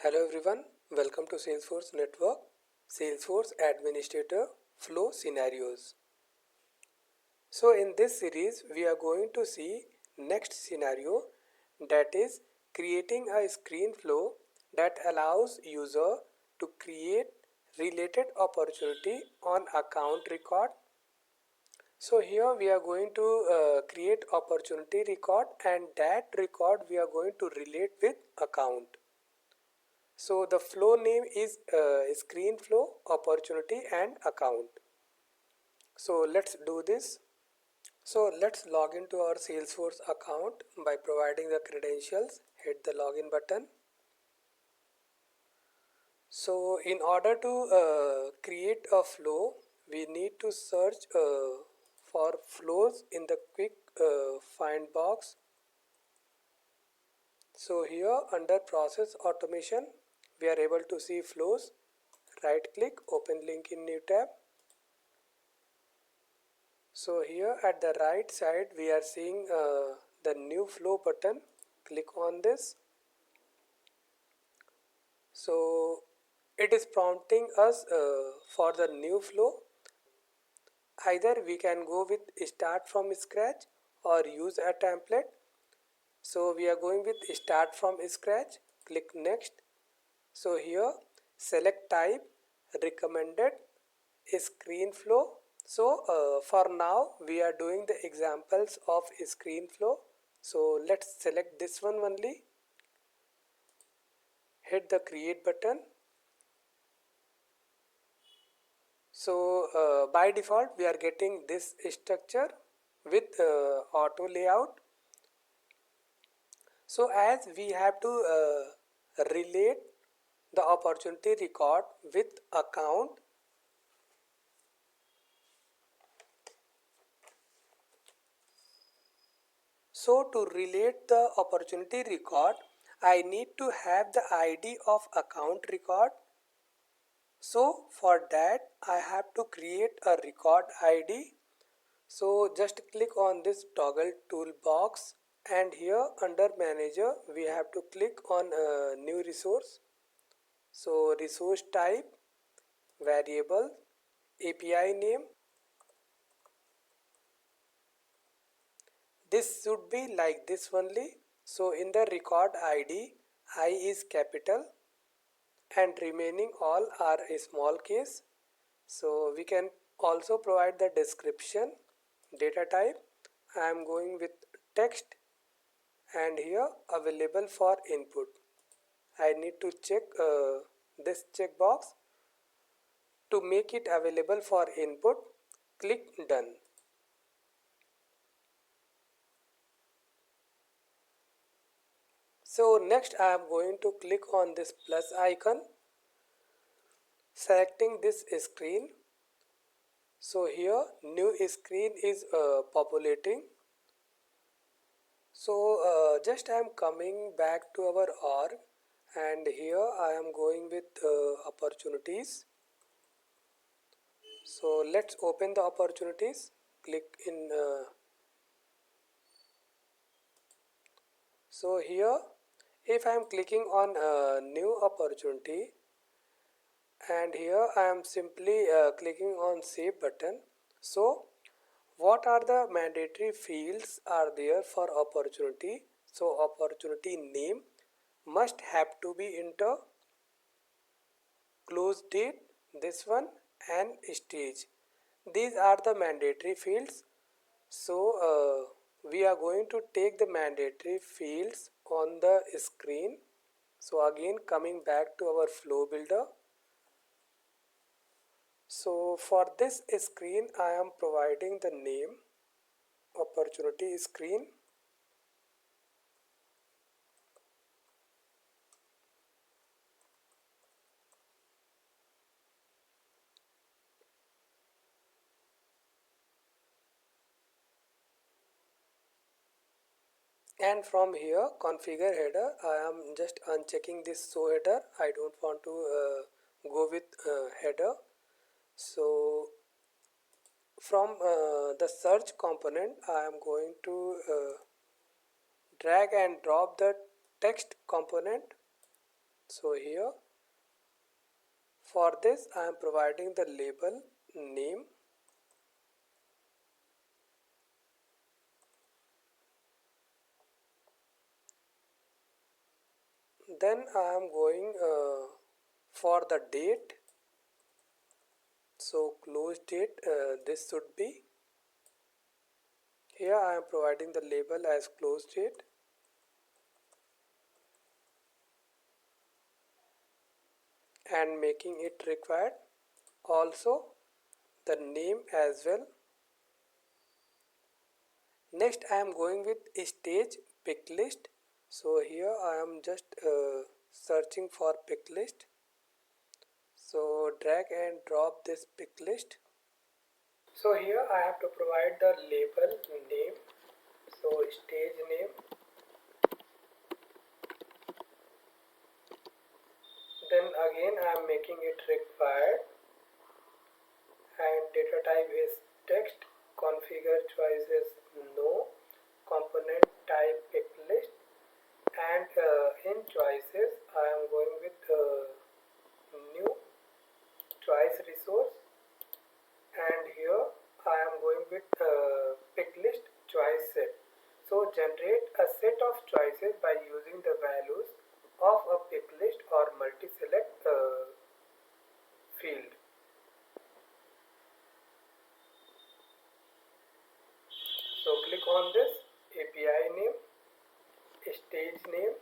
Hello everyone, welcome to Salesforce Network, Salesforce Administrator Flow Scenarios. So in this series we are going to see next scenario, that is creating a screen flow that allows user to create related opportunity on account record. So here we are going to create opportunity record, and that record we are going to relate with account. So the flow name is screen flow, opportunity and account. So let's do this. So let's log into our Salesforce account by providing the credentials. Hit the login button. So in order to create a flow, we need to search for flows in the quick find box. So here under process automation, we are able to see flows. Right click, open link in new tab. So here at the right side we are seeing the new flow button. Click on this. So it is prompting us for the new flow. Either we can go with start from scratch or use a template. So we are going with start from scratch. Click next. So here select type, recommended, screen flow. So for now we are doing the examples of screen flow. So let's select this one only. Hit the create button. So by default we are getting this structure with auto layout. So as we have to relate the opportunity record with account, so to relate the opportunity record, I need to have the ID of account record. So for that I have to create a record ID. So just click on this toggle toolbox, and here under manager we have to click on new resource. So resource type, variable, API name. This should be like this only. So in the record ID, I is capital and remaining all are a small case. So we can also provide the description, data type. I am going with text, and here available for input. I need to check this checkbox to make it available for input. Click done. So next I am going to click on this plus icon, selecting this screen. So here new screen is populating. So just I am coming back to our org, and here I am going with opportunities. So let's open the opportunities. Click in. So here if I am clicking on new opportunity, and here I am simply clicking on save button. So what are the mandatory fields are there for opportunity? So opportunity name must have to be enter, close date, this one, and stage. These are the mandatory fields. So we are going to take the mandatory fields on the screen. So again coming back to our flow builder. So for this screen I am providing the name opportunity screen. And from here configure header, I am just unchecking this show header. I don't want to go with header. So from the search component I am going to drag and drop the text component. So here for this I am providing the label name. Then I am going for the date. So close date, this should be. Here I am providing the label as close date. And making it required. Also the name as well. Next I am going with stage pick list. So here I am just searching for pick list. So drag and drop this pick list. So here I have to provide the label name. So stage name. Then again I am making it required. And data type is text. Configure choices no. Component type pick list. And in choices I am going with new choice resource, and here I am going with pick list choice set. So generate a set of choices by using the values of a pick list or multi-select field. So click on this API name, stage name,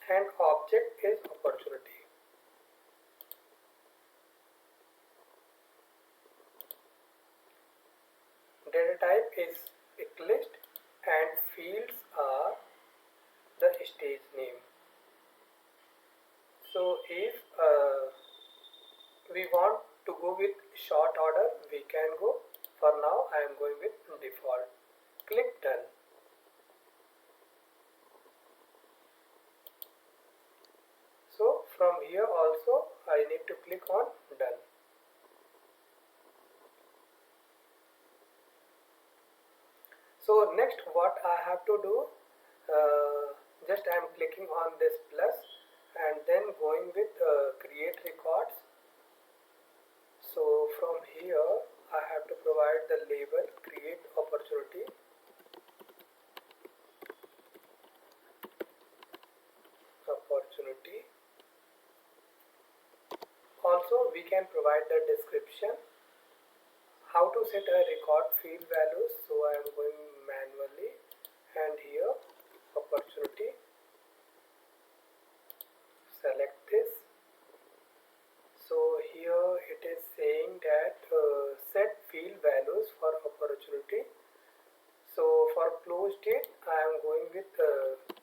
and object is opportunity. Data type is pick list and fields are the stage name. So if we want to go with short order, we can go. For now I am going with default. Click done. So from here also I need to click on done. So next what I have to do, just I am clicking on this plus and then going with create records. So from here I have to provide the label create opportunity. Also we can provide the description, how to set a record field values. So I am going manually, and here opportunity, select this. So here it is saying that set field values for opportunity. So for close date I am going with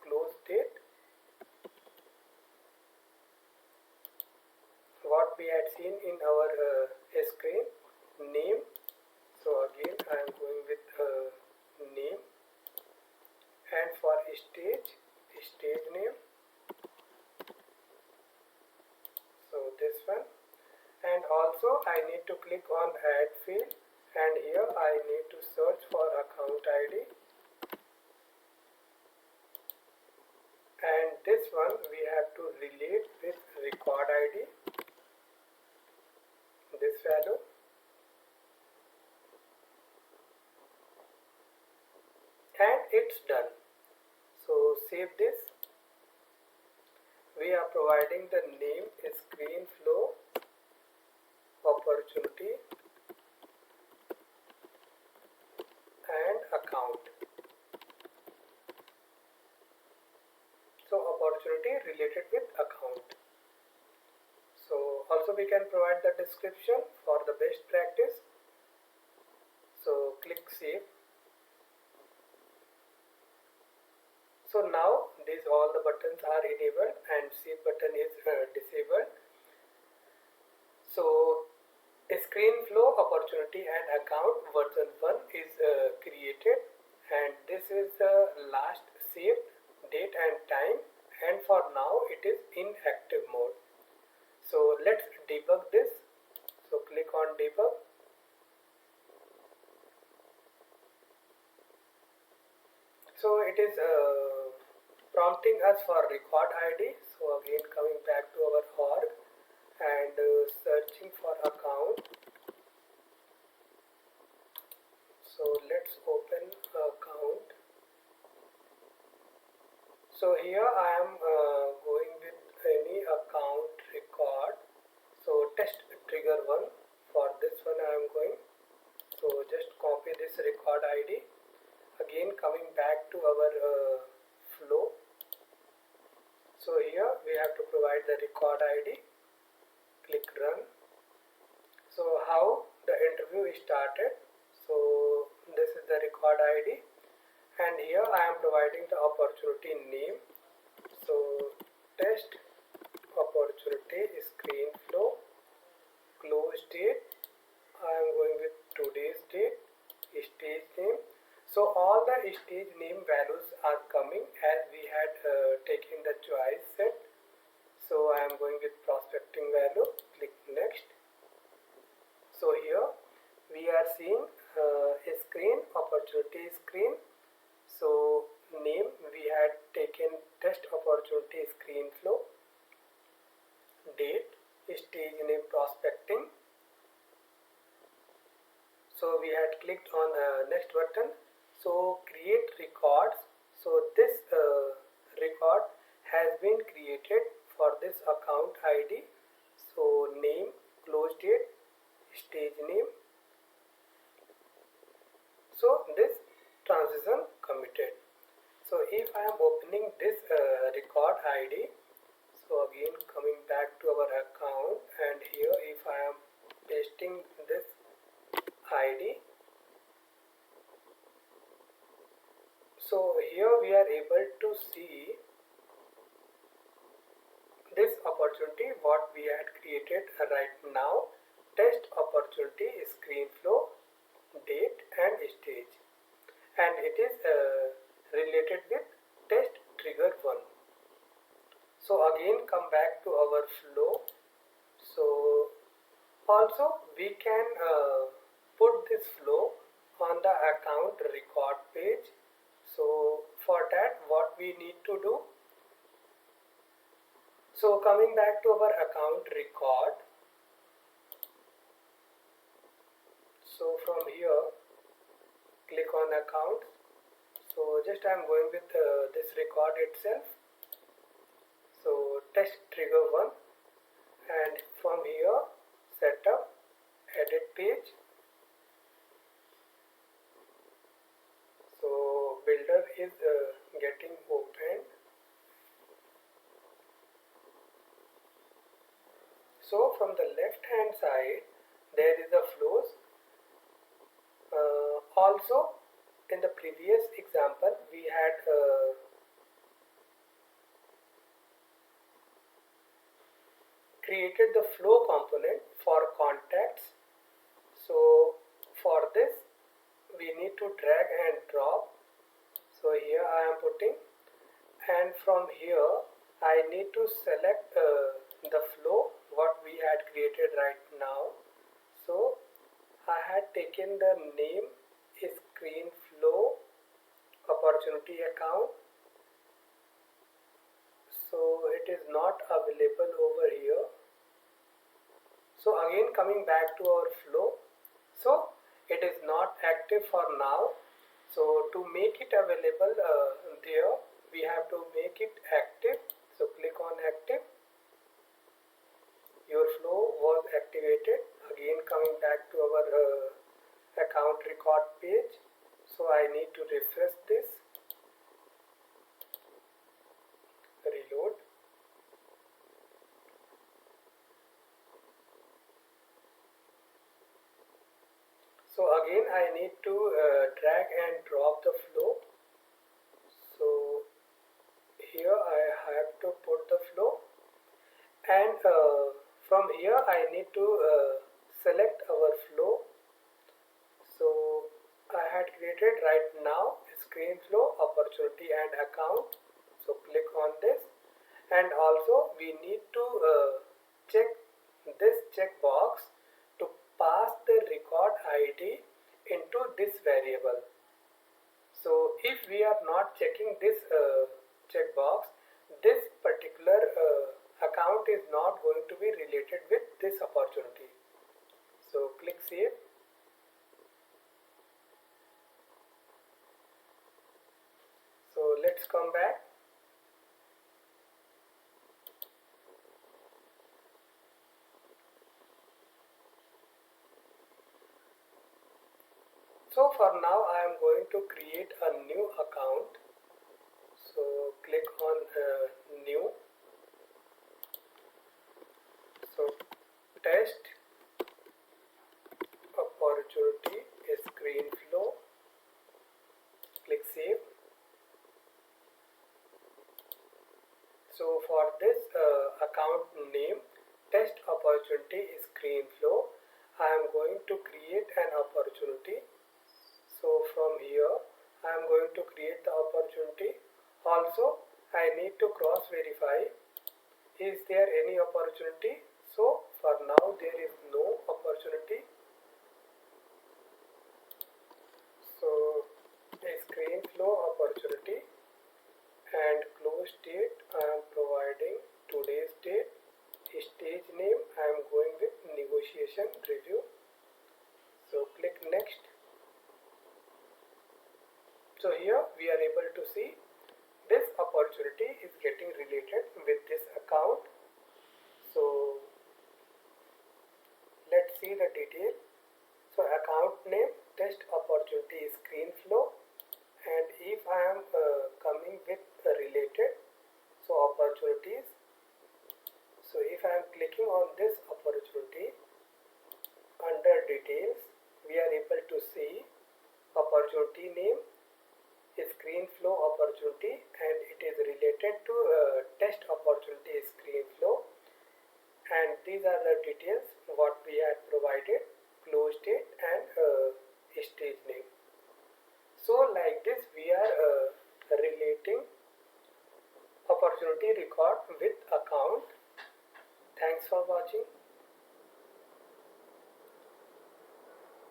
close date, what we had seen in our screen. Name, so again I am going with name, and for stage name, so this one. And also I need to click on add field, and here I need to search for account ID, and this one we have to relate with record ID, this value. And it's done. So save this. We are providing the name screen flow opportunity and account. So opportunity related with account. So also we can provide the description for the best practice. So click save. So now these all the buttons are enabled and save button is disabled. So screen flow opportunity and account version 1 is created, and this is the last saved date and time, and for now it is in active mode. So let's debug this. So So it is prompting us for record ID. So again coming back to our org and searching for account. So let's open account. So here I am going with any account record. So test trigger 1, for this one I am going. So just copy this record ID. Again coming back to our flow. So here we have to provide the record ID. Click run. So how the interview is started. So this is the record ID. And here I am providing the opportunity name. So test opportunity screen flow, close date. I am going with today's date, stage name. So all the stage name values are coming as we had taken the choice set. So I am going with prospecting value. Click next. So here we are seeing a screen, opportunity screen. So name we had taken test opportunity screen flow, date, stage name prospecting. So we had clicked on next button. So create records. So this record has been created for this account ID. So name, close date, stage name. So this transition committed. So if I am opening this record ID, so again coming back to our account, and here if I am pasting this ID, so here we are able to see this opportunity what we had created right now, test opportunity screen flow, date and stage, and it is related with test trigger 1. So again come back to our flow. So also we can put this flow on the account record page. So for that what we need to do, so coming back to our account record, so from here click on accounts. So just I am going with this record itself. So test trigger 1, and from here setup, edit page. So builder is getting opened. So from the left hand side there is a flows. Also in the previous example we had created the flow component for contacts. So for this we need to drag and drop. So here I am putting, and from here I need to select the flow what we had created right now. So I had taken the name screen flow opportunity account. So it is not available over here. So again coming back to our flow. So it is not active for now. So to make it available there, we have to make it active. So click on active. Your flow was activated. Again coming back to our account record page. So I need to refresh this. Reload. So again I need to drag and drop the flow. So here I have to put the flow, and from here I need to select our flow. So I had created right now screen flow, opportunity and account. So click on this, and also we need to check this checkbox to pass the record ID into this variable. So if we are not checking this checkbox, this particular account is not going to be related with this opportunity. So click save. So let's come back. So for now I am going to create a new account. So click on new. So test opportunity screen flow. Click save. So for this account name, test opportunity screen flow, I am going to create an opportunity. So from here I am going to create the opportunity. Also I need to cross verify, is there any opportunity? So for now there is no opportunity. So a screen flow opportunity, and close date I am providing today's date. Stage name I am going with negotiation review. So click next. So here we are able to see this opportunity is getting related with this account. So let's see the detail. So account name, test opportunity screen flow, and if I am coming with related, so opportunities. So if I am clicking on this opportunity, under details we are able to see opportunity name, screen flow opportunity, and it is related to test opportunity screen flow, and these are the details what we had provided, close date and stage name. So like this we are relating opportunity record with account. Thanks for watching.